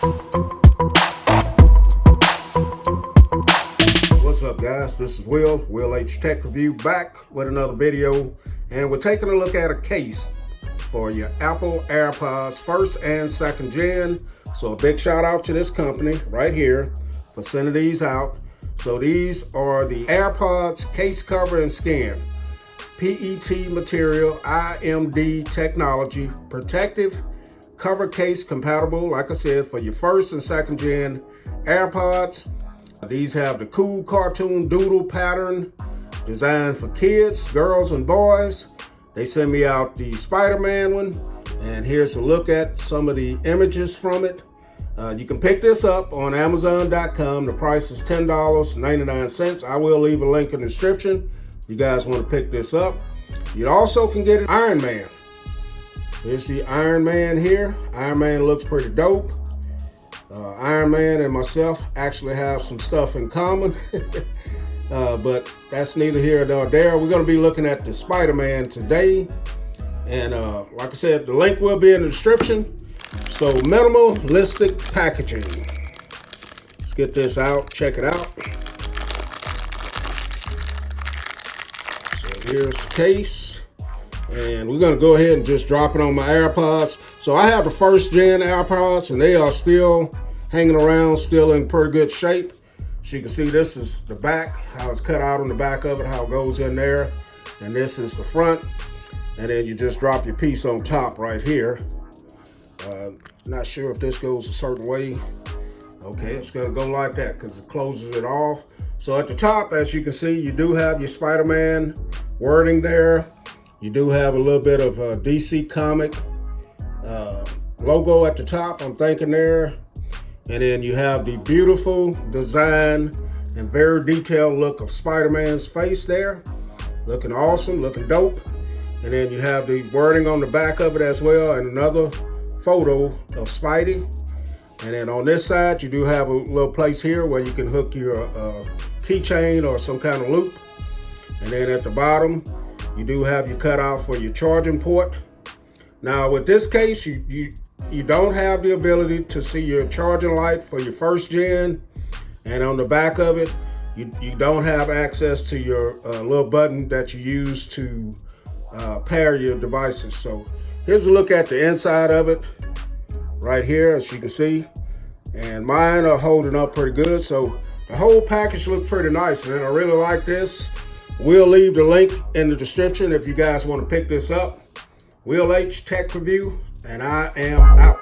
What's up, guys? This is Will H Tech Review, back with another video, and we're taking a look at a case for your Apple AirPods first and second gen. So a big shout out to this company right here for sending these out. So these are the AirPods case cover and skin, PET material, IMD technology, protective cover case compatible, like I said, for your first and second gen AirPods. These have the cool cartoon doodle pattern designed for kids, girls, and boys. They sent me out the Spider-Man one, and here's a look at some of the images from it. You can pick this up on Amazon.com. The price is $10.99. I will leave a link in the description if you guys want to pick this up. You also can get an Iron Man. Here's the Iron Man here. Iron Man looks pretty dope. Iron Man and myself actually have some stuff in common, but that's neither here nor there. We're going to be looking at the Spider-Man today, and like I said, the link will be in the description. So minimalistic packaging. Let's get this out, check it out. So here's the case, and we're going to go ahead and just drop it on my AirPods. So I have the first gen AirPods, and they are still hanging around, still in pretty good shape. So you can see this is the back, how it's cut out on the back of it, how it goes in there. And this is the front. And then you just drop your piece on top right here. Not sure if this goes a certain way. Okay, it's gonna go like that because it closes it off. So at the top, as you can see, you do have your Spider-Man wording there. You do have a little bit of a DC comic logo at the top, I'm thinking there. And then you have the beautiful design and very detailed look of Spider-Man's face there. Looking awesome, looking dope. And then you have the wording on the back of it as well, and another photo of Spidey. And then on this side, you do have a little place here where you can hook your keychain or some kind of loop. And then at the bottom, you do have your cutout for your charging port. Now with this case, you don't have the ability to see your charging light for your first gen. And on the back of it, you don't have access to your little button that you use to pair your devices. So here's a look at the inside of it right here, as you can see. And mine are holding up pretty good. So the whole package looks pretty nice, man. I really like this. We'll leave the link in the description if you guys want to pick this up. Will H Tech Review, and I am out.